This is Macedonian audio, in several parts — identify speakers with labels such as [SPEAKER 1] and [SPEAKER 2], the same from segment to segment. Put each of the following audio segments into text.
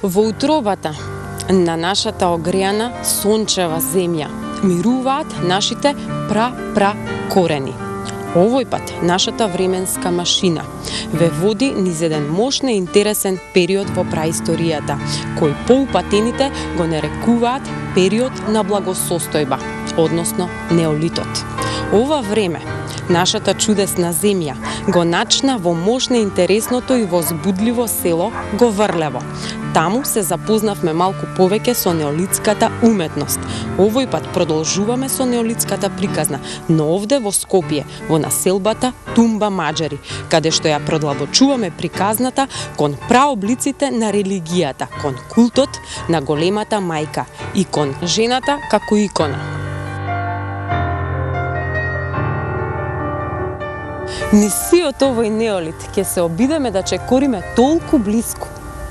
[SPEAKER 1] Во утробата на нашата огреана сончева земја мируваат нашите корени. Овој пат нашата временска машина ве води низ еден мощен и интересен период во праисторијата, кој поупатените го нарекуваат период на благосостојба, односно неолитот. Ова време нашата чудесна земја го начна во мощно интересното и возбудливо село Говрлево. Таму се запознавме малку повеќе со неолитската уметност. Овој пат продолжуваме со неолитската приказна, но овде во Скопје, во населбата Тумба Маџари, каде што ја продлабочуваме приказната кон праоблиците на религијата, кон култот на големата мајка и кон жената како икона. Низ сиот овој неолит ќе се обидеме да чекориме толку блиску,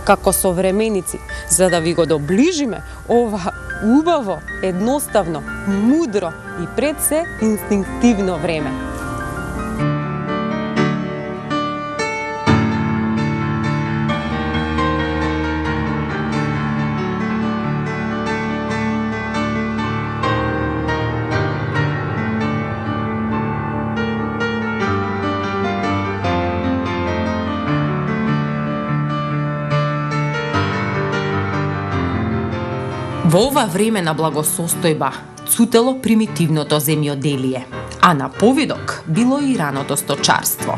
[SPEAKER 1] како современици, за да ви го доближиме ова убаво, едноставно, мудро и пред се инстинктивно време. Во ова време на благосостојба цутело примитивното земјоделие, а на повидок било и раното сточарство.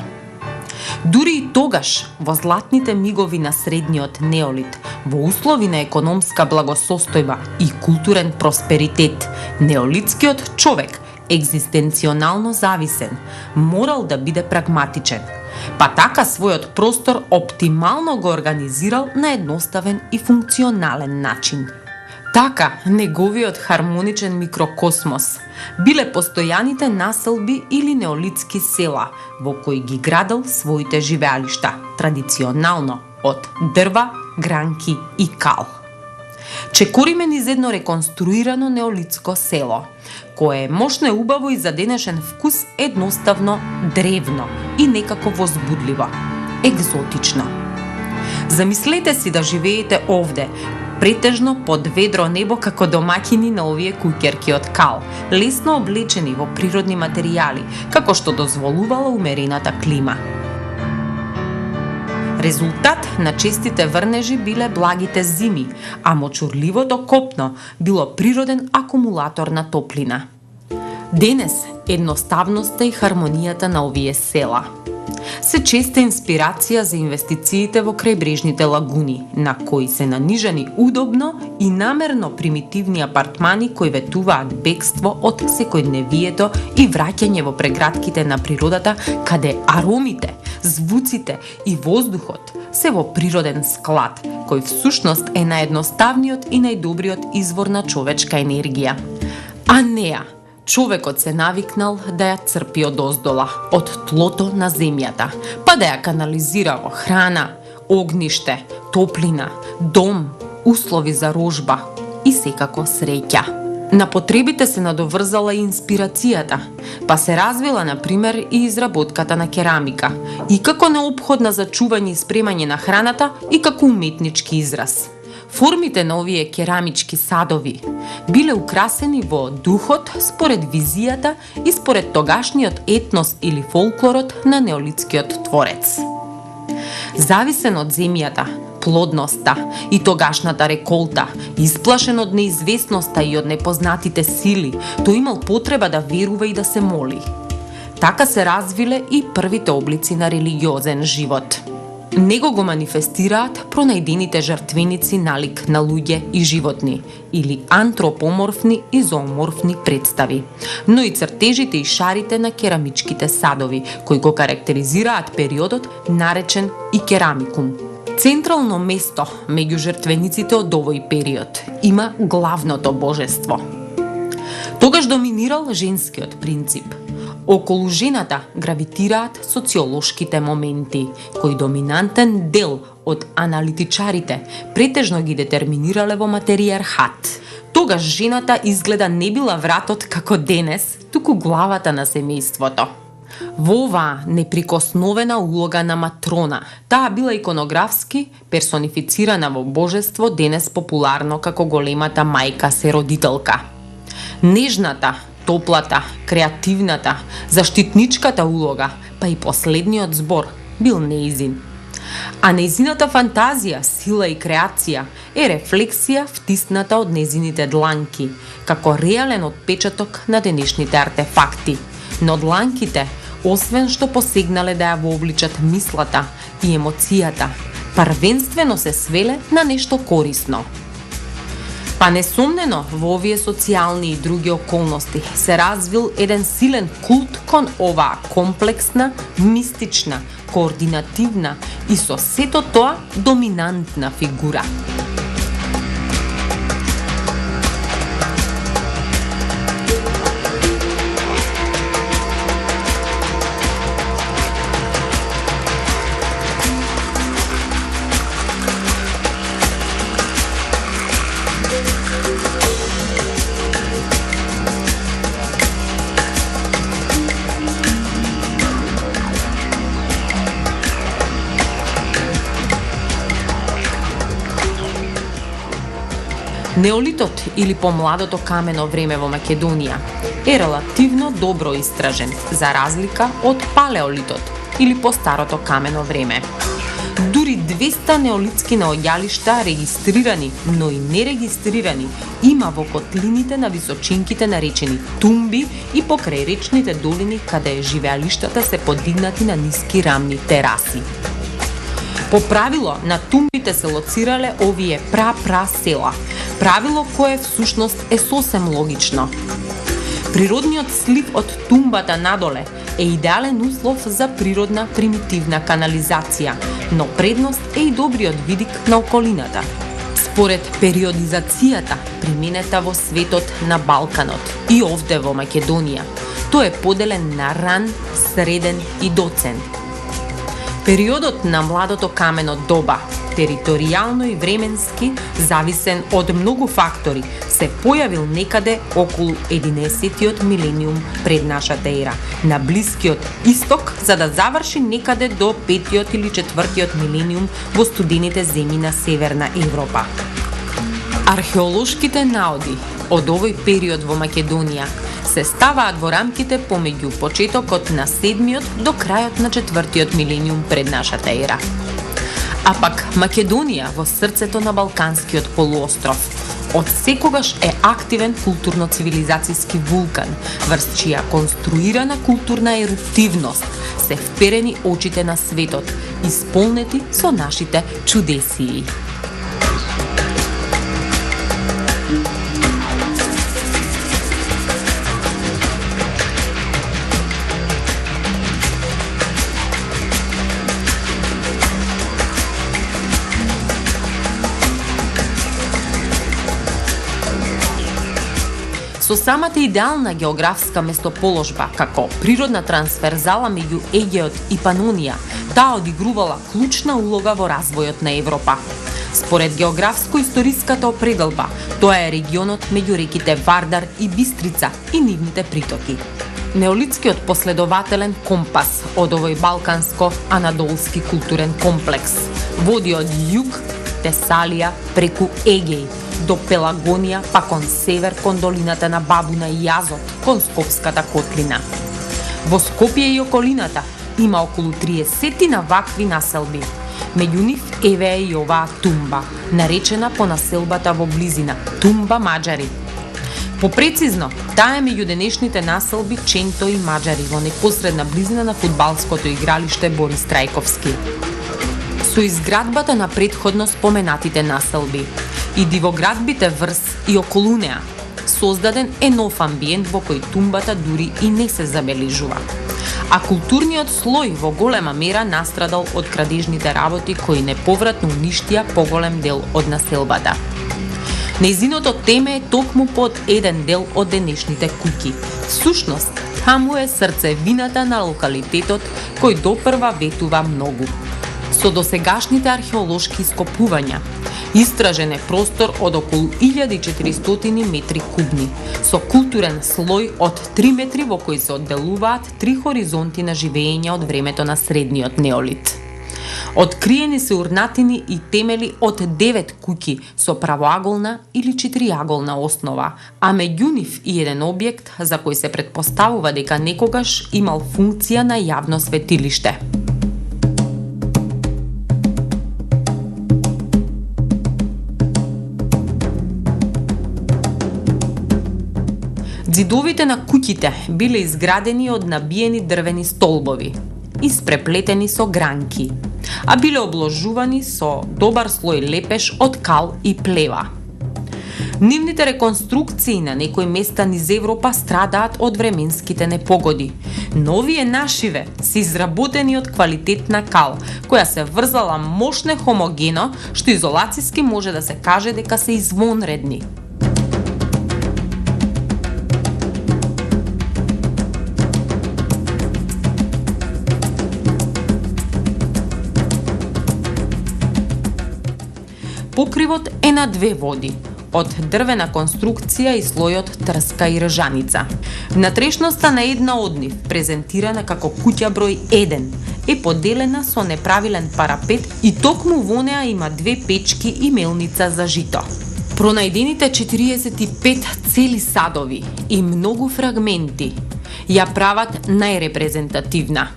[SPEAKER 1] Дури и тогаш, во златните мигови на средниот неолит, во услови на економска благосостојба и културен просперитет, неолитскиот човек, екзистенционално зависен, морал да биде прагматичен, па така својот простор оптимално го организирал на едноставен и функционален начин. Така, неговиот хармоничен микрокосмос биле постојаните населби или неолитски села, во кои ги градел своите живеалишта, традиционално од дрва, гранки и кал. Чекориме низ едно реконструирано неолитско село, кое е мощно и убаво и за денешен вкус едноставно древно и некако возбудливо, екзотично. Замислете си да живеете овде, претежно под ведро небо како домаќини на овие куќерки од кал, лесно облечени во природни материјали, како што дозволувала умерената клима. Резултат на честите врнежи биле благите зими, а мочурливото копно било природен акумулатор на топлина. Денес едноставноста и хармонијата на овие села се честа инспирација за инвестициите во крајбрежните лагуни, на кои се нанижани удобно и намерно примитивни апартмани кои ветуваат бегство од секојдневието и враќање во прегратките на природата, каде аромите, звуците и воздухот се во природен склад, кој всушност е наједноставниот и најдобриот извор на човечка енергија. А неа човекот се навикнал да ја црпи од оздола, од тлото на земјата, па да ја канализира во храна, огниште, топлина, дом, услови за рожба и секако среќа. На потребите се надоврзала и инспирацијата, па се развила, например, и изработката на керамика, и како неопходна за чување и спремање на храната, и како уметнички израз. Формите на овие керамички садови биле украсени во духот според визијата и според тогашниот етнос или фолклорот на неолитскиот творец. Зависен од земјата, плодноста и тогашната реколта, исплашен од неизвестноста и од непознатите сили, тој имал потреба да верува и да се моли. Така се развиле и првите облици на религиозен живот. Него го манифестираат пронајдените жртвеници налик на луѓе и животни, или антропоморфни и зооморфни представи, но и цртежите и шарите на керамичките садови, кои го карактеризираат периодот наречен и керамикум. Централно место меѓу жртвениците од овој период има главното божество. Тогаш доминирал женскиот принцип. Околу жената гравитираат социолошките моменти, кои доминантен дел од аналитичарите претежно ги детерминирале во материјархат. Тогаш жената изгледа не била вратот како денес, туку главата на семејството. Во оваа неприкосновена улога на матрона, таа била иконографски персонифицирана во божество, денес популарно како големата мајка се родителка. Нежната, топлата, креативната, заштитничката улога, па и последниот збор бил неизин. А неизината фантазија, сила и креација е рефлексија втисната од незините дланки, како реален отпечаток на денешните артефакти. Но дланките, освен што посегнале да ја вовличат мислата и емоцијата, првенствено се свеле на нешто корисно. Па несомнено, во овие социјални и други околности се развил еден силен култ кон оваа комплексна, мистична, координативна и со сето тоа доминантна фигура. Неолитот или помладото камено време во Македонија е релативно добро истражен, за разлика од палеолитот или постарото камено време. Дури 200 неолитски наоѓалишта регистрирани, но и нерегистрирани, има во котлините на височинките наречени тумби и покрај речните долини каде живеалиштата се подигнати на ниски рамни тераси. По правило, на тумбите се лоцирале овие пра села, правило кое всушност е сосем логично. Природниот слив од тумбата надоле е идеален услов за природна примитивна канализација, но предност е и добриот видик на околината. Според периодизацијата применета во светот на Балканот и овде во Македонија, тој е поделен на ран, среден и доцен. Периодот на младото камено доба, територијално и временски, зависен од многу фактори, се појавил некаде околу 11-тиот милениум пред нашата ера, на Блискиот Исток, за да заврши некаде до 5-тиот или 4-тиот милениум во студените земји на Северна Европа. Археолошките наоди од овој период во Македонија се ставаат во рамките помеѓу почетокот на 7-тиот до крајот на 4-тиот милениум пред нашата ера. А пак Македонија во срцето на Балканскиот полуостров од секогаш е активен културно-цивилизацијски вулкан, врз чија конструирана културна еруптивност се вперени очите на светот, исполнети со нашите чудесии. Со самата идеална географска местоположба, како природна трансферзала меѓу Егеот и Панонија, таа одигрувала клучна улога во развојот на Европа. Според географско-историската определба, тоа е регионот меѓу реките Вардар и Бистрица и нивните притоки. Неолитскиот последователен компас од овој балканско-анадолски културен комплекс води од југ Тесалија преку Егеј до Пелагонија, па кон север кон долината на Бабуна и Јазот, кон Скопската котлина. Во Скопје и околината има околу 30 на вакви населби. Меѓу нив еве и оваа тумба, наречена по населбата во близина Тумба Маџари. Попрецизно, таа е меѓу денешните населби Ченто и Маџари во непосредна близина на фудбалското игралиште Борис Трајковски. Со изградбата на претходно споменатите населби и дивоградбите врз и околу неа, создаден е нов амбиент во кој тумбата дури и не се забележува. А културниот слој во голема мера настрадал од крадежните работи кои неповратно уништија поголем дел од населбата. Нејзиното теме е токму под еден дел од денешните куќи. Всушност, таму е срцевината на локалитетот кој допрва ветува многу. Со досегашните археолошки ископувања, Истражен е простор од околу 1400 метри кубни, со културен слој од 3 метри во кој се одделуваат 3 хоризонти на живење од времето на средниот неолит. Откриени се урнатини и темели од 9 куќи со правоаголна или четириаголна основа, а меѓу нив и еден објект за кој се претпоставува дека некогаш имал функција на јавно светилиште. Ѕидовите на куќите биле изградени од набиени дрвени столбови, испреплетени со гранки, а биле обложувани со добар слој лепеш од кал и плева. Нивните реконструкции на некои места низ Европа страдаат од временските непогоди, но овие нашиве се изработени од квалитетна кал, која се врзала мощно хомогено, што изолацијски може да се каже дека се извонредни. Покривот е на две води, од дрвена конструкција и слојот трска и ржаница. Внатрешноста на една од нив, презентирана како куќа број 1, е поделена со неправилен парапет и токму во неа има 2 печки и мелница за жито. Пронајдените 45 цели садови и многу фрагменти ја прават најрепрезентативна.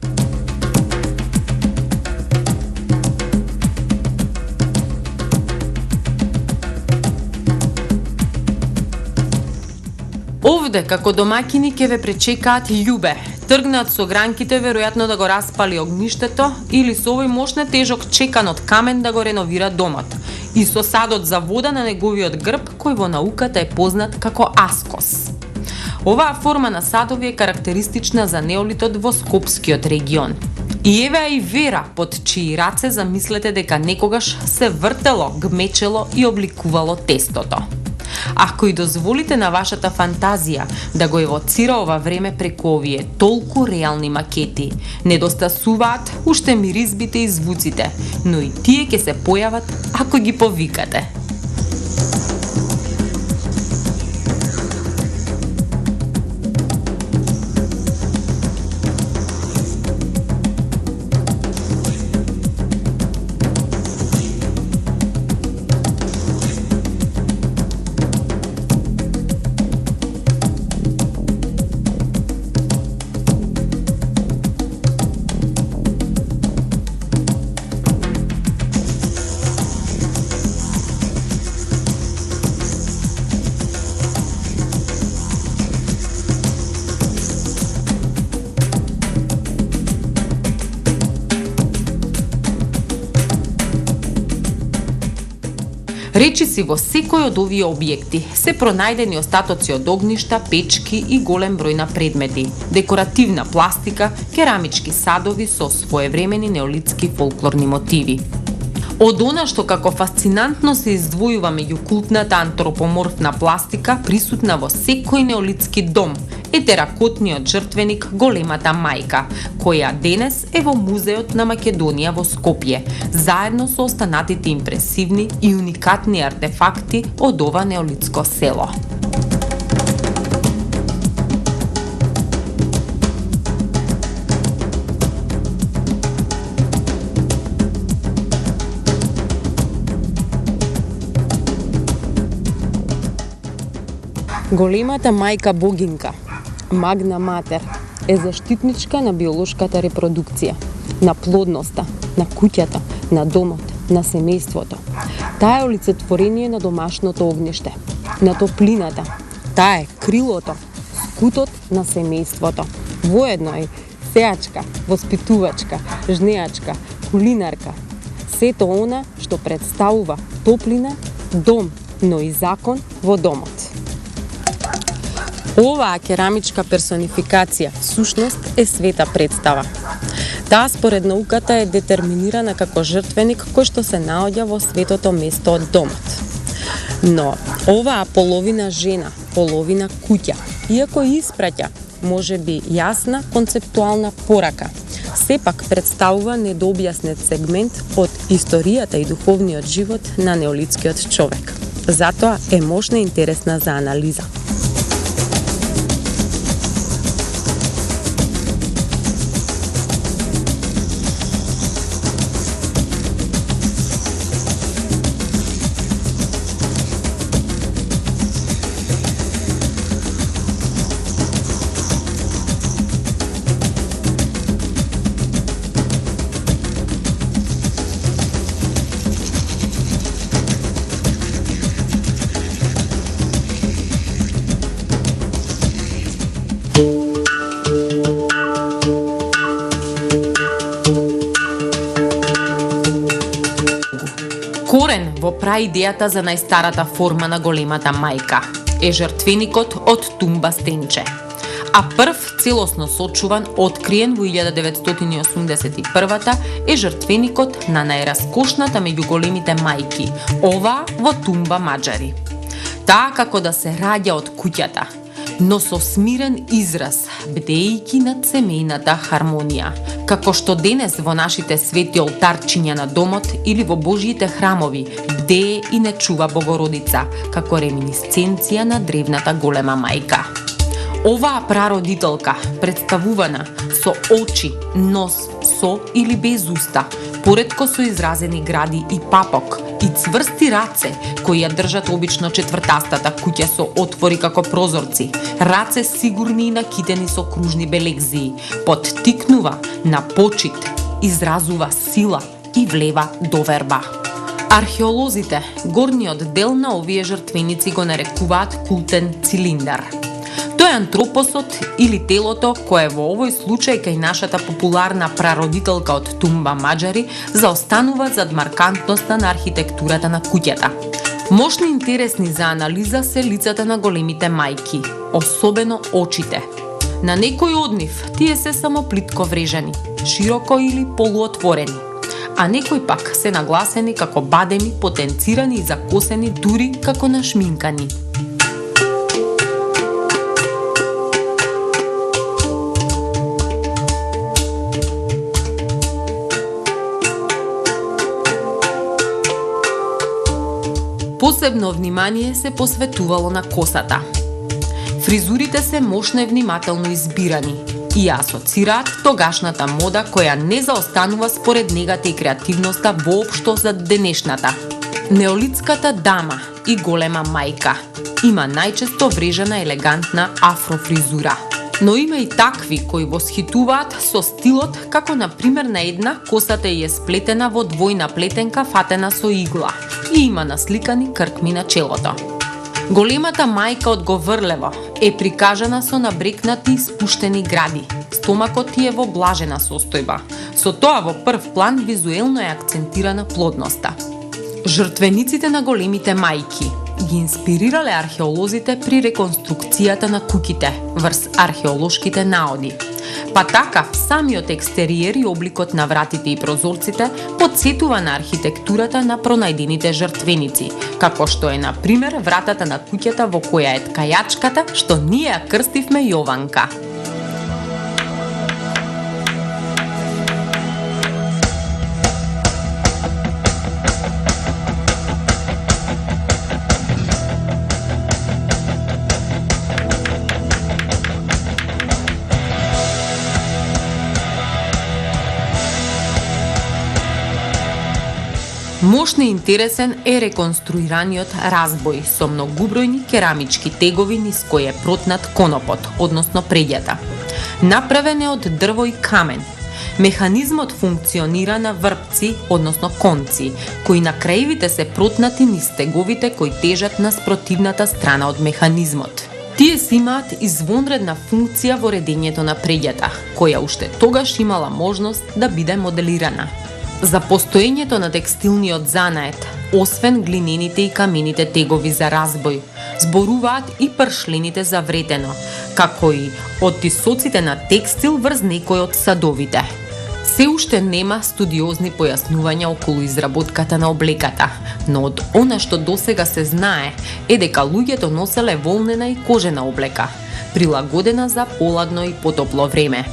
[SPEAKER 1] Овде, како домаќини, ќе ве пречекаат љубе. Тргнат со гранките, веројатно да го распали огништето или со овој мощно тежок чекан од камен да го реновира домот. И со садот за вода на неговиот грб, кој во науката е познат како аскос. Оваа форма на садови е карактеристична за неолитот во Скопскиот регион. И еве и вера под чии раце замислете дека некогаш се вртело, гмечело и обликувало тестото. Ако и дозволите на вашата фантазија да го евоцира ова време преку овие толку реални макети, недостасуваат уште миризбите и звуците, но и тие ќе се појават ако ги повикате. Речиси во секој од овие објекти се пронајдени остатоци од огништа, печки и голем број на предмети, декоративна пластика, керамички садови со своевремени неолитски фолклорни мотиви. Од она што како фасцинантно се издвојува меѓу култната антропоморфна пластика присутна во секој неолитски дом, е теракотниот жртвеник Големата мајка, која денес е во Музеот на Македонија во Скопје, заедно со останатите импресивни и уникатни артефакти од ова неолитско село. Големата мајка богинка, Магна Матер, е заштитничка на биолошката репродукција, на плодноста, на куќата, на домот, на семејството. Таа е олицетворение на домашното огниште, на топлината. Таа е крилото, скутот на семејството. Воедно е сеачка, воспитувачка, жнеачка, кулинарка. Сето она што представува топлина, дом, но и закон во домот. Оваа керамичка персонификација всушност е света представа. Таа според науката е детерминирана како жртвеник кој што се наоѓа во светото место од домот. Но оваа половина жена, половина куќа, иако испраќа можеби јасна концептуална порака, сепак представува недообјаснет сегмент од историјата и духовниот живот на неолитскиот човек. Затоа е можна и интересна за анализа.
[SPEAKER 2] Корен во праидејата за најстарата форма на големата мајка е жртвеникот од тумба стенче, а прв целосно сочуван, откриен во 1981 е жртвеникот на најраскошната меѓу големите мајки, ова во тумба Маџари. Таа како да се раѓа од куќата, но со смирен израз, бдејќи над семејната хармонија, како што денес во нашите свети олтарчиња на домот или во Божјите храмови бдее и не чува Богородица, како реминисценција на древната голема мајка. Оваа прародителка, представувана со очи, нос, со или без уста, поретко со изразени гради и папок, и цврсти раце, кои ја држат обично четвртастата куќа со отвори како прозорци, раце сигурни и накитени со кружни белегзии, поттикнува на почит, изразува сила и влева доверба. Археолозите горниот дел на овие жртвеници го нарекуваат култен цилиндар. Тој е антропосот или телото кое во овој случај кај нашата популарна прародителка од тумба Маџари заостанува зад маркантноста на архитектурата на куќата. Мощни и интересни за анализа се лицата на големите мајки, особено очите. На некои од нив тие се само плитко врежани, широко или полуотворени, а некои пак се нагласени како бадеми, потенцирани и закосени дури како нашминкани. Посебно внимание се посветувало на косата. Фризурите се мощно и внимателно избирани и ја асоцираат тогашната мода која не заостанува според негата и креативноста воопшто за денешната. Неолитската дама и голема мајка има најчесто врежена елегантна афрофризура. Но има и такви кои восхитуваат со стилот, како на пример на една косата е сплетена во двојна плетенка фатена со игла и има насликани кркми на челото. Големата мајка од Говрлево е прикажана со набрекнати и спуштени гради. Стомакот ти е во блажена состојба. Со тоа во прв план визуелно е акцентирана плодноста. Жртвениците на големите мајки ги инспирирале археолозите при реконструкцијата на куќите врз археолошките наоди. Па така, самиот екстериер и обликот на вратите и прозорците потсетува на архитектурата на пронајдените жртвеници, како што е, на пример, вратата на куќата во која е ткајачката што ние ја крстивме Јованка. Мощно и интересен е реконструираниот разбој со многубројни керамички тегови низ кои е протнат конопот, односно преѓата. Направен е од дрво и камен. Механизмот функционира на врпци, односно конци, кои на краевите се протнати низ теговите кои тежат на спротивната страна од механизмот. Тие си имаат извонредна функција во редењето на преѓата, која уште тогаш имала можност да биде моделирана. За постоењето на текстилниот занает, освен глинените и камените тегови за разбој, зборуваат и пршлените за вретено, како и оттисоците на текстил врз некој од садовите. Се уште нема студиозни појаснувања околу изработката на облеката, но од она што досега се знае е дека луѓето носеле волнена и кожена облека, прилагодена за поладно и потопло време.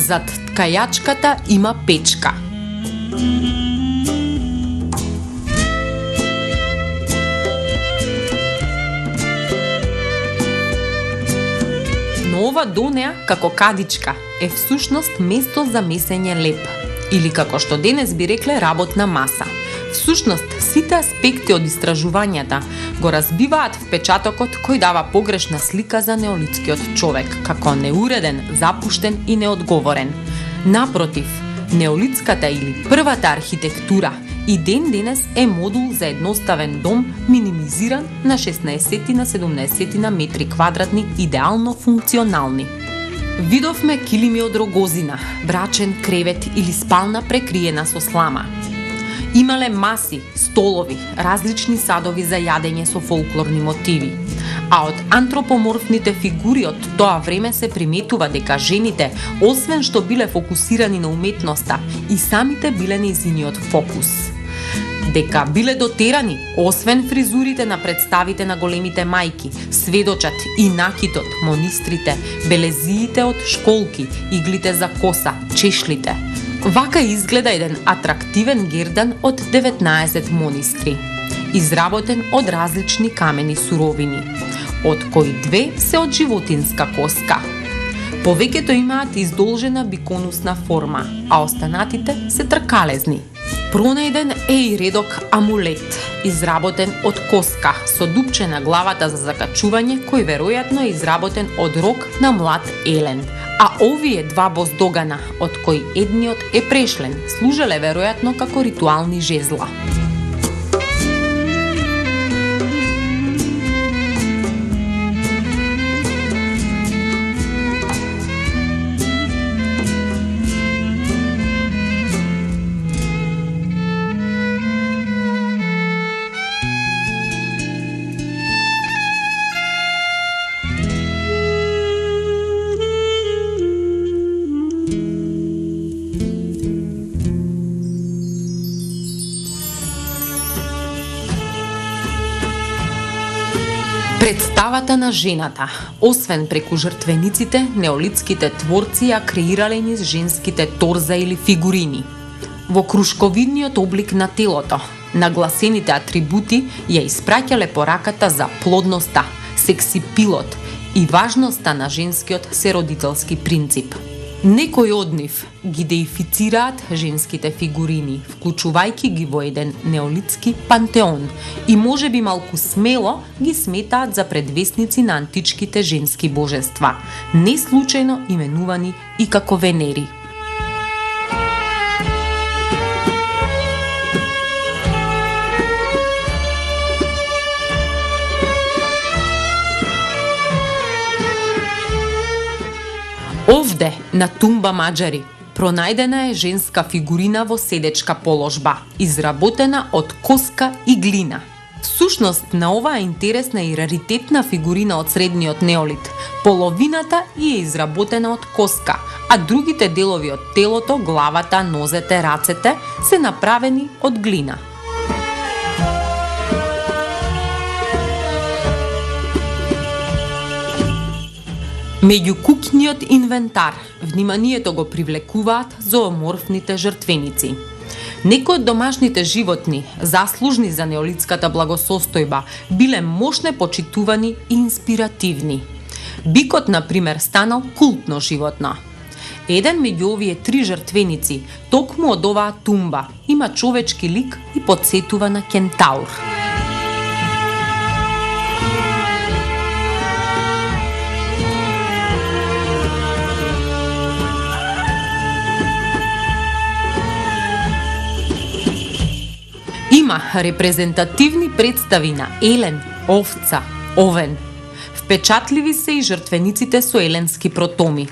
[SPEAKER 2] Зад ткајачката има печка. Но ова до неа, како кадичка, е всушност место за месење леп. Или како што денес би рекле работна маса. Всушност, сите аспекти од истражувањата го разбиваат впечатокот кој дава погрешна слика за неолитскиот човек, како неуреден, запуштен и неодговорен. Напротив, неолитската или првата архитектура и ден денес е модул за едноставен дом минимизиран на 16 на 17 на метри квадратни, идеално функционални. Видовме килими од рогозина, брачен кревет или спална прекриена со слама. Имале маси, столови, различни садови за јадење со фолклорни мотиви. А од антропоморфните фигури од тоа време се приметува дека жените, освен што биле фокусирани на уметноста, и самите биле нејзиниот фокус. Дека биле дотерани, освен фризурите на представите на големите мајки, сведочат и накитот, монистрите, белезиите од школки, иглите за коса, чешлите. Вака изгледа еден атрактивен гердан од 19 монистри, изработен од различни камени суровини, од кои 2 се од животинска коска. Повеќето имаат издолжена биконусна форма, а останатите се тркалезни. Пронајден е и редок амулет, изработен од коска, со дупче на главата за закачување, кој веројатно е изработен од рог на млад елен. А овие 2 боздогана, од кои едниот е прешлен, служеле веројатно како ритуални жезла. Представата на жената, освен преку жртвениците, неолитските творци ја креирале низ женските торза или фигурини. Во крушковидниот облик на телото, нагласените атрибути ја испраќале пораката за плодноста, сексипилот и важноста на женскиот серодителски принцип. Некои од нив ги деифицираат женските фигурини, вклучувајќи ги во еден неолитски пантеон и можеби малку смело ги сметаат за предвесници на античките женски божества, не случајно именувани и како Венери. Овде, на тумба Маџари, пронајдена е женска фигурина во седечка положба, изработена од коска и глина. Всушност, на оваа интересна и раритетна фигурина од средниот неолит, половината е изработена од коска, а другите делови од телото, главата, нозете, рацете, се направени од глина. Меѓу куќниот инвентар, вниманието го привлекуваат зооморфните жртвеници. Некои од домашните животни, заслужни за неолитската благосостојба, биле мощне почитувани и инспиративни. Бикот, например, станал култно животно. Еден меѓу овие 3 жртвеници, токму од оваа тумба, има човечки лик и потсетува на кентаур. Има репрезентативни представи на елен, овца, овен. Впечатливи се и жртвениците со еленски протоми.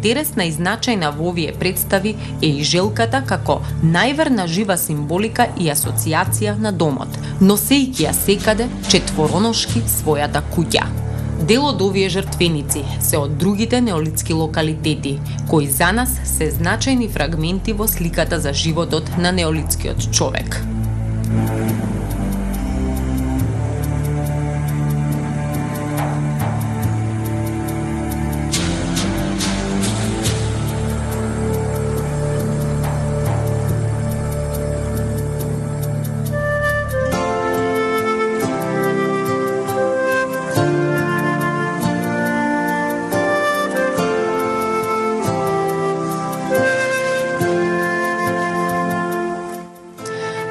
[SPEAKER 2] Интересна и значајна во овие представи е и желката како најверна жива символика и асоциација на домот, носејќи ја секаде четвороношки својата куќа. Дел од овие жртвеници се од другите неолитски локалитети, кои за нас се значајни фрагменти во сликата за животот на неолитскиот човек.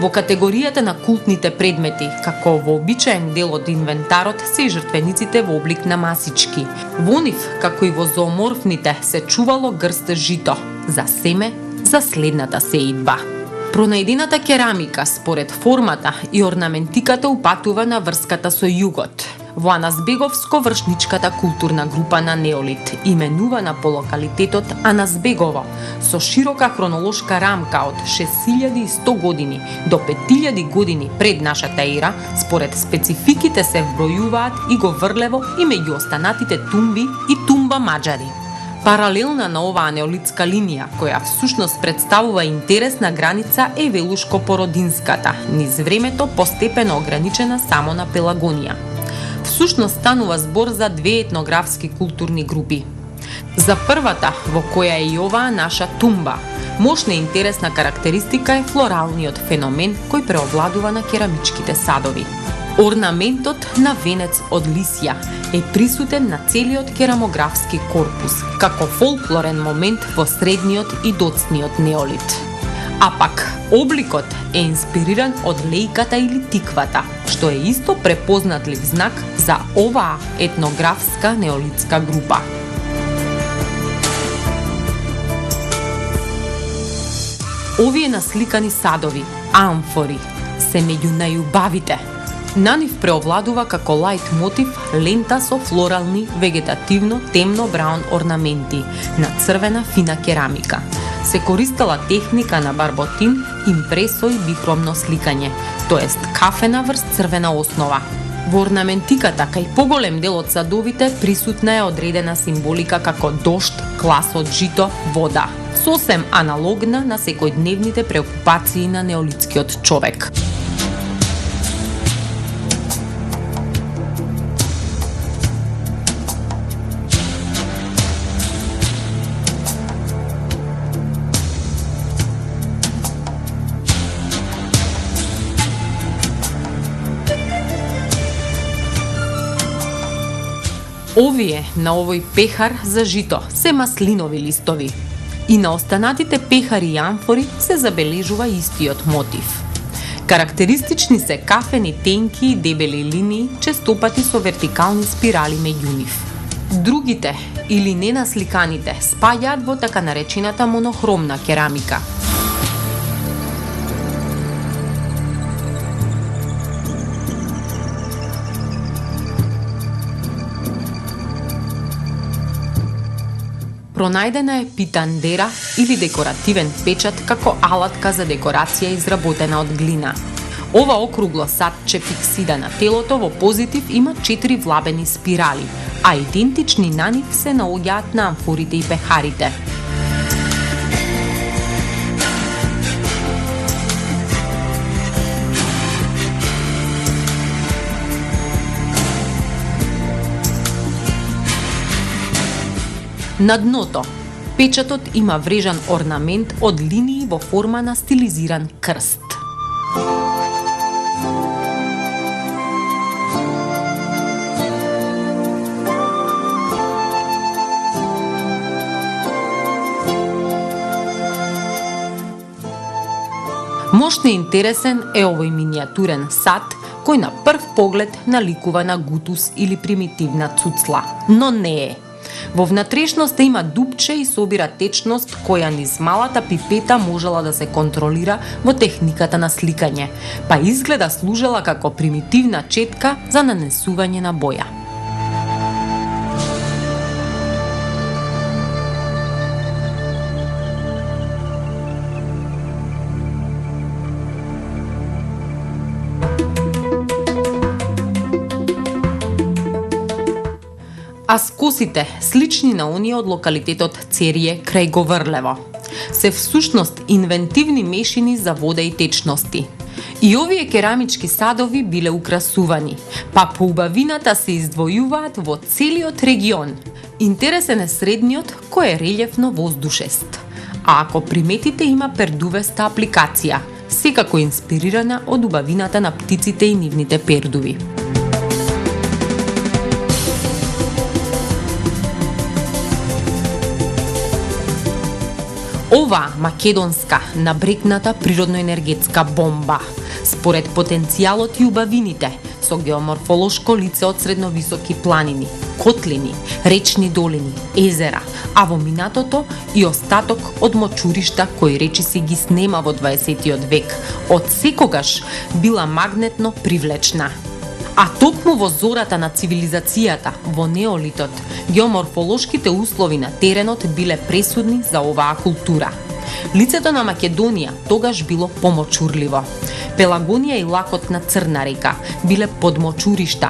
[SPEAKER 2] Во категоријата на култните предмети, како вообичаен дел од инвентарот, се и жртвениците во облик на масички. Во нив, како и во зооморфните, се чувало грст жито, за семе, за следната сеидба. Пронајдената керамика, според формата и орнаментиката, упатува на врската со југот. Во Аназбеговско-вршничката културна група на неолит, именувана по локалитетот Аназбегово, со широка хронолошка рамка од 6100 години до 5000 години пред нашата ера, според спецификите се вбројуваат и го Врлево и меѓу останатите тумби и тумба маџари. Паралелна на оваа неолитска линија, која всушност представува интересна граница, е Велушко-Породинската, низ времето постепено ограничена само на Пелагонија. Всушност станува збор за две етнографски културни групи. За првата, во која е и оваа наша тумба, мощна и интересна карактеристика е флоралниот феномен кој преовладува на керамичките садови. Орнаментот на венец од лисја е присутен на целиот керамографски корпус, како фолклорен момент во средниот и доцниот неолит. А пак, обликот е инспириран од лејката или тиквата, што е исто препознатлив знак за оваа етнографска неолитска група. Овие насликани садови, амфори, се меѓу најубавите. На нив преовладува како лајт мотив лента со флорални, вегетативно темно браун орнаменти на црвена фина керамика. Се користела техника на барботин, импресо и бихромно сликање, тоест кафена врз црвена основа. Во орнаментиката кај поголем дел од садовите присутна е одредена символика како дожд, клас од жито, вода, сосем аналогна на секојдневните преокупации на неолитскиот човек. Овие на овој пехар за жито се маслинови листови. И на останатите пехари и амфори се забележува истиот мотив. Карактеристични се кафени тенки и дебели линии, честопати со вертикални спирали меѓу нив. Другите, или ненасликаните, спаѓаат во така наречената монохромна керамика. Пронајдена е питандера или декоративен печат како алатка за декорација изработена од глина. Ова округло садче фиксида на телото во позитив има 4 влабени спирали, а идентични на нив се наоѓаат на амфорите и пехарите. На дното, печатот има врежан орнамент од линии во форма на стилизиран крст. Мощно интересен е овој минијатурен сад, кој на прв поглед наликува на гутус или примитивна цуцла, но не е. Во внатрешноста има дупче и собира течност која низ малата пипета можела да се контролира во техниката на сликање, па изгледа служела како примитивна четка за нанесување на боја. А скосите, слични на оние од локалитетот Церје крај Говрлево, се всушност инвентивни мешини за вода и течности. И овие керамички садови биле украсувани, па по убавината се издвојуваат во целиот регион. Интересен е средниот кој е релјефно воздушест. А ако приметите, има пердувеста апликација, секако инспирирана од убавината на птиците и нивните пердуви. Ова македонска набрекната природно-енергетска бомба, според потенцијалот и убавините, со геоморфолошко лице од средновисоки планини, котлини, речни долини, езера, а во минатото и остаток од мочуришта кои речиси ги снема во 20 век, од секогаш била магнетно привлечна. А токму во зората на цивилизацијата, во неолитот, геоморфолошките услови на теренот биле пресудни за оваа култура. Лицето на Македонија тогаш било помочурливо. Пелагонија и лакот на Црна река биле подмочуришта,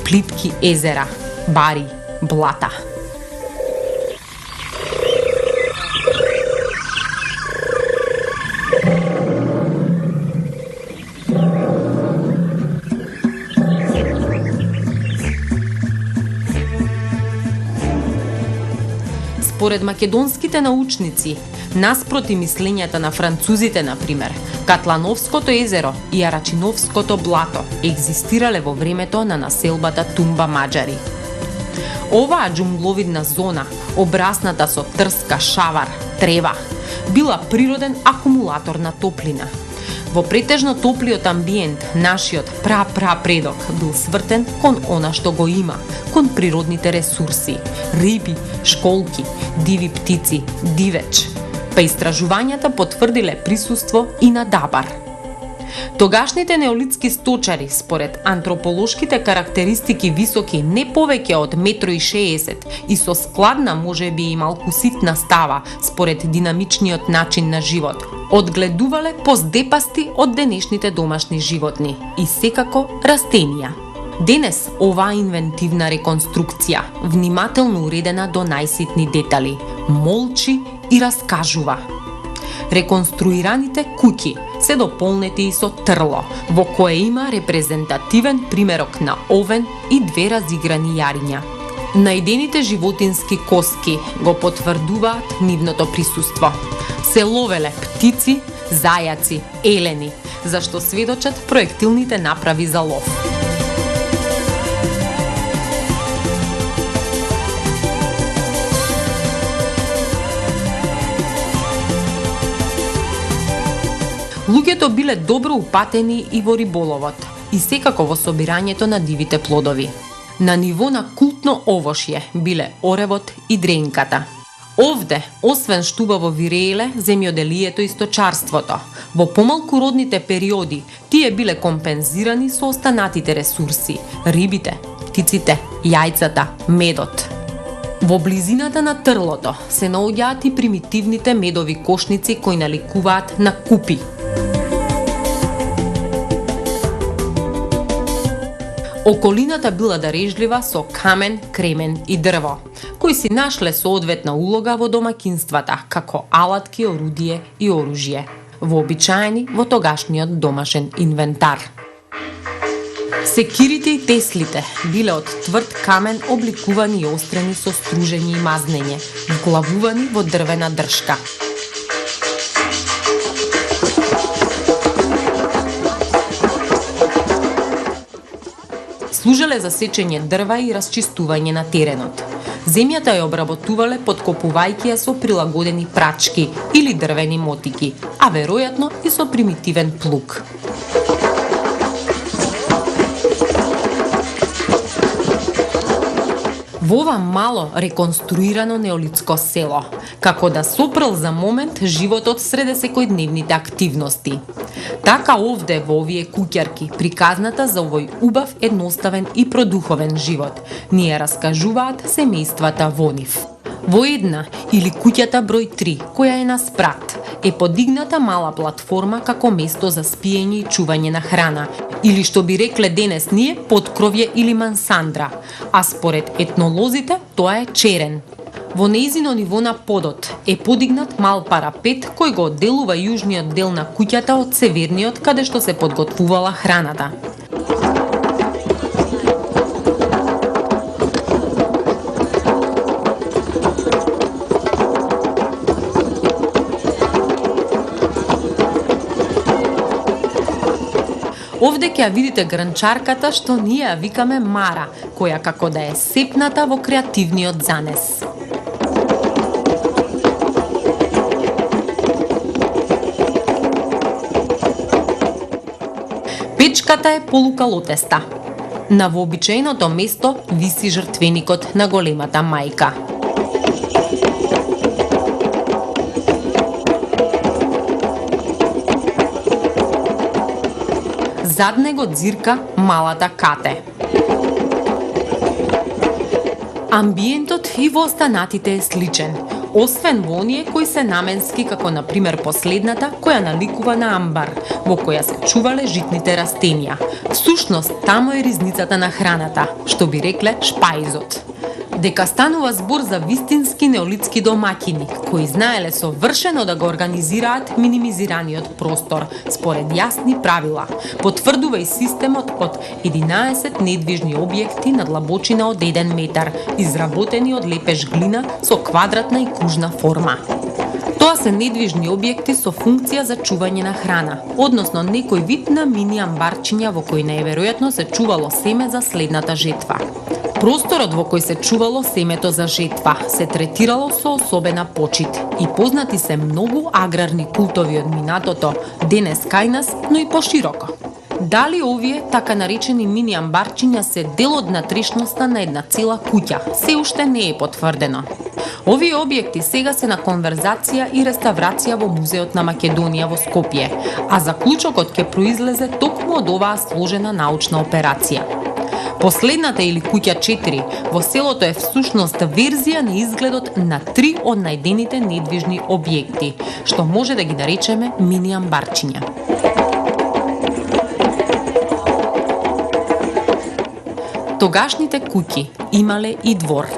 [SPEAKER 2] плитки езера, бари, блата. Според македонските научници, наспроти мислењата на французите, например, Катлановското езеро и Арачиновското блато екзистирале во времето на населбата Тумба маđари. Оваа џунгловидна зона, обрасната со трска, шавар, трева, била природен акумулатор на топлина. Во претежно топлиот амбиент, нашиот предок бил свртен кон она што го има, кон природните ресурси, риби, школки, диви птици, дивеч. Па истражувањата потврдиле присуство и на дабар. Тогашните неолитски сточари, според антрополошките карактеристики високи не повеќе од 1,60 м и со складна можеби и малку ситна става, според динамичниот начин на живот, одгледувале поздепасти од денешните домашни животни и секако растенија. Денес оваа инвентивна реконструкција, внимателно уредена до најситни детали, молчи и раскажува. Реконструираните куќи се дополнети и со трло, во кое има репрезентативен примерок на овен и 2 разиграни јариња. Најдените животински коски го потврдуваат нивното присуство. Се ловеле птици, зајаци, елени, зашто сведочат проектилните направи за лов. Луѓето биле добро упатени и во риболовот, и секако во собирањето на дивите плодови. На ниво на култно овошје биле оревот и дренката. Овде, освен штубаво вирееле, земјоделието и сточарството. Во помалку родните периоди, тие биле компензирани со останатите ресурси – рибите, птиците, јајцата, медот. Во близината на трлото се наоѓаат и примитивните медови кошници кои наликуваат на купи. Околината била дарежлива со камен, кремен и дрво, кои си нашле соодветна улога во домакинствата, како алатки, орудие и оружје, вообичаени во тогашниот домашен инвентар. Секирите и теслите биле од тврд камен обликувани и острени со стружење и мазнење, вглавувани во дрвена дршка. Служеле за сечење дрва и расчистување на теренот. Земјата ја обработувале подкопувајќи ја со прилагодени прачки или дрвени мотики, а веројатно и со примитивен плуг. Во ова мало реконструирано неолитско село, како да сопрел за момент животот среде секојдневните активности. Така овде во овие куќарки, приказната за овој убав, едноставен и продуховен живот, ни ја раскажуваат семејствата во нив. Во една, или куќата број 3, која е на спрат, е подигната мала платформа како место за спиење и чување на храна, или што би рекле денес ние, подкровје или мансандра, а според етнолозите тоа е черен. Во нејзино ниво на подот е подигнат мал парапет кој го одделува јужниот дел на куќата од северниот каде што се подготвувала храната. Овде ќе ја видите гранчарката што ние ја викаме Мара, која како да е сепната во креативниот занес. Печката е полукалотеста. На вообичаеното место виси жртвеникот на големата мајка. Зад него дзирка малата Кате. Амбиентот и во останатите е сличен, освен во оние кои се наменски, како на пример последната, која наликува на амбар, во која се чувале житните растенија. Всушност, тамо е ризницата на храната, што би рекле шпајзот. Дека станува збор за вистински неолитски домаќини, кои знаеле совршено да го организираат минимизираниот простор, според јасни правила, потврдува и системот од 11 недвижни објекти на длабочина од 1 метар, изработени од лепеш глина со квадратна и кружна форма. Тоа се недвижни објекти со функција за чување на храна, односно некој вид на мини амбарчиња во кои најверојатно се чувало семе за следната жетва. Просторот во кој се чувало семето за жетва се третирало со особена почит и познати се многу аграрни култови од минатото, денес кај нас, но и пошироко. Дали овие така наречени мини амбарчиња се дел од натрешноста на една цела куќа, се уште не е потврдено. Овие објекти сега се на конверзација и реставрација во Музеот на Македонија во Скопје, а заклучокот ќе произлезе токму од оваа сложена научна операција. Последната или куќа 4 во селото е всушност верзија на изгледот на 3 од најдените недвижни објекти, што може да ги наречеме мини амбарчиња. Тогашните куќи имале и двор.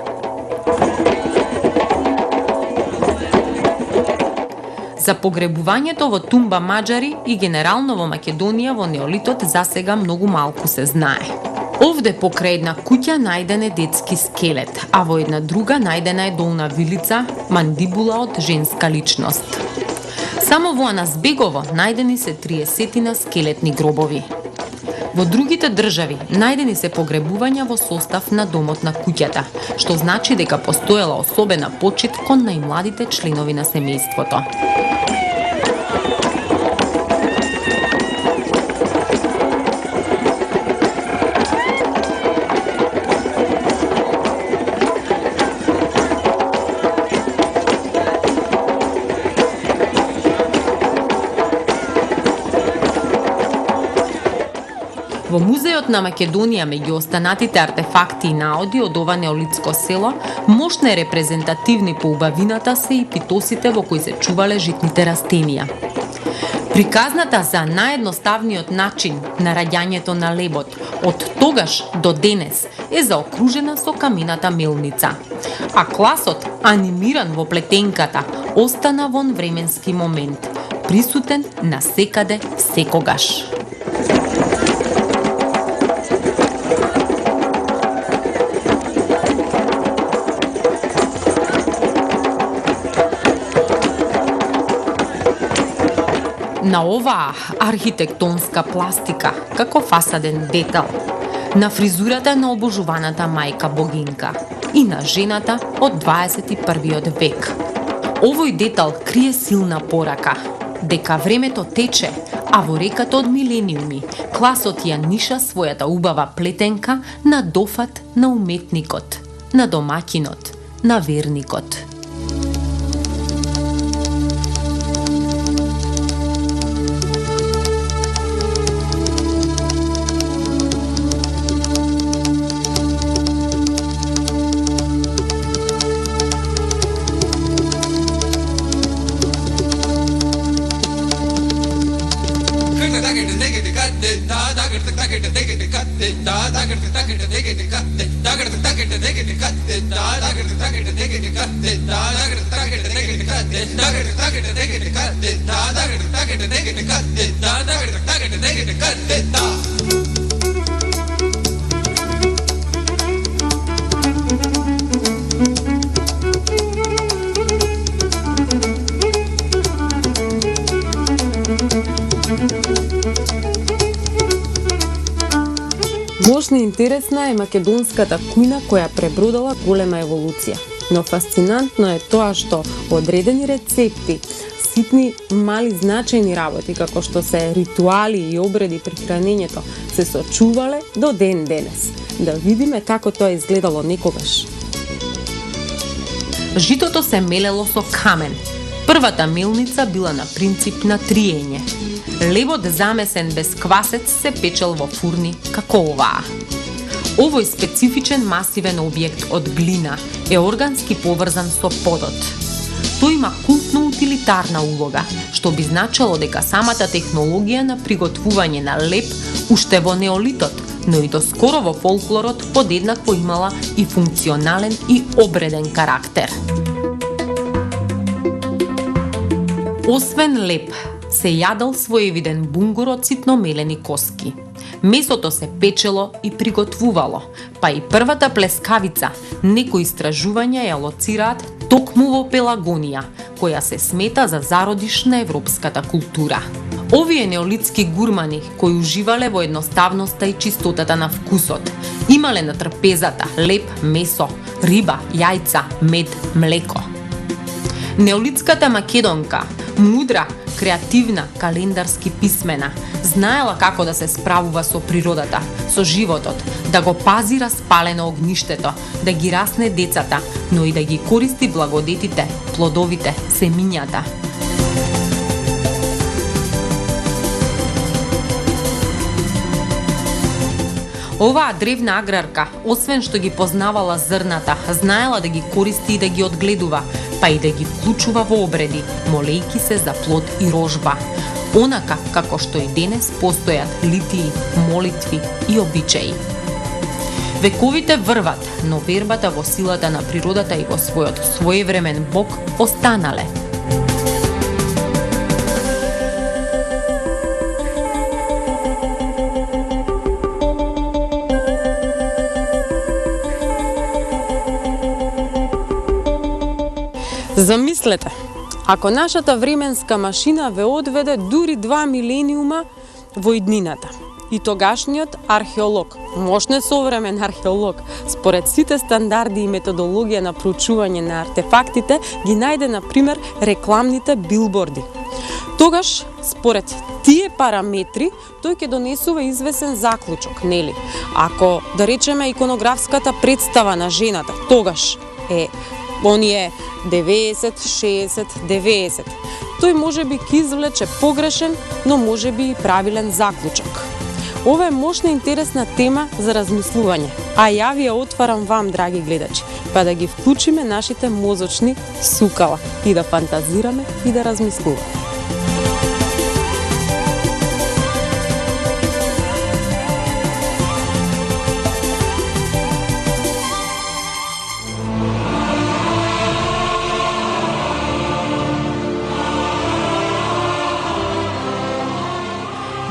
[SPEAKER 2] За погребувањето во тумба маџари и генерално во Македонија во неолитот засега многу малку се знае. Овде покрај една куќа најден е детски скелет, а во една друга најдена е долна вилица, мандибула од женска личност. Само во Аназбегово најдени се 30 скелетни гробови. Во другите држави најдени се погребувања во состав на домот на куќата, што значи дека постоела особена почит кон најмладите членови на семејството. Во Музеот на Македонија, меѓу останатите артефакти и наоди од ова неолитско село, мощни репрезентативни по убавината се и питосите во кои се чувале житните растенија. Приказната за наједноставниот начин на раѓањето на лебот од тогаш до денес е заокружена со камената мелница, а класот, анимиран во плетенката, остана во временски момент, присутен насекаде секогаш. На оваа архитектонска пластика, како фасаден детал, на фризурата на обожуваната мајка богинка и на жената од 21 век. Овој детал крие силна порака, дека времето тече, а во реката од милениуми, класот ја ниша својата убава плетенка на дофат на уметникот, на домаќинот, на верникот.
[SPEAKER 3] Da
[SPEAKER 1] Мощна и интересна е македонската кујна која пребродала голема еволуција. Но фасцинантно е тоа што одредени рецепти, ситни мали значајни работи како што се ритуали и обреди при хранењето се сочувале до ден денес. Да видиме како тоа изгледало некогаш.
[SPEAKER 2] Житото се мелело со камен. Првата мелница била на принцип на триење. Лебот замесен без квасец се печел во фурни како оваа. Овој специфичен масивен објект од глина е органски поврзан со подот. Тој има култно-утилитарна улога, што би значило дека самата технологија на приготвување на леб уште во неолитот, но и доскоро во фолклорот подеднакво имала и функционален и обреден карактер. Освен леб, се јадел своевиден бунгур од ситномелени коски. Месото се печело и приготвувало, па и првата плескавица некои истражувања ја лоцираат токму во Пелагонија, која се смета за зародиш на европската култура. Овие неолитски гурмани, кои уживале во едноставноста и чистотата на вкусот, имале на трпезата леб, месо, риба, јајца, мед, млеко. Неолитската македонка, мудра, креативна, календарски писмена, знаела како да се справува со природата, со животот, да го пази распалено огништето, да ги расне децата, но и да ги користи благодетите, плодовите, семињата. Оваа древна аграрка, освен што ги познавала зрната, знаела да ги користи и да ги одгледува, па и да ги вклучува во обреди, молејки се за плод и рожба. Онака како што и денес постојат литии, молитви и обичаи. Вековите врват, но вербата во силата на природата и во својот своевремен Бог останале.
[SPEAKER 1] Замислете, ако нашата временска машина ве одведе дури 2 милениума во иднината и тогашниот археолог, мощен современ археолог, според сите стандарди и методологија на проучување на артефактите, ги најде, например, рекламните билборди. Тогаш, според тие параметри, тој ќе донесува извесен заклучок, нели? Ако, да речеме, иконографската представа на жената, тогаш е оние 90, 60, 90. Тој може би ќе извлече погрешен, но може би и правилен заклучок. Ова е мощна и интересна тема за размислување, а ја ви ја отварам вам, драги гледачи, па да ги вклучиме нашите мозочни сукала и да фантазираме и да размислуваме.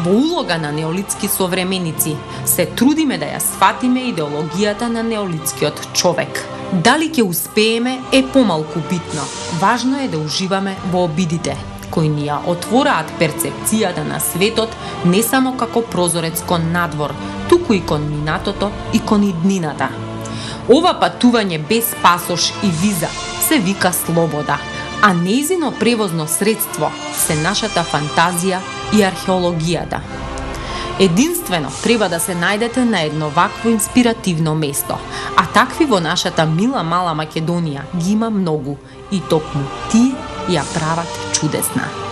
[SPEAKER 2] Во улога на неолитски современици се трудиме да ја сфатиме идеологијата на неолитскиот човек. Дали ќе успееме е помалку битно. Важно е да уживаме во обидите, кои ни ја отвораат перцепцијата на светот не само како прозорец кон надвор, туку и кон минатото и кон иднината. Ова патување без пасош и виза се вика слобода, а нејзино превозно средство се нашата фантазија и археологијата. Единствено треба да се најдете на едно вакво инспиративно место, а такви во нашата мила мала Македонија ги има многу и токму тие ја прават чудесна.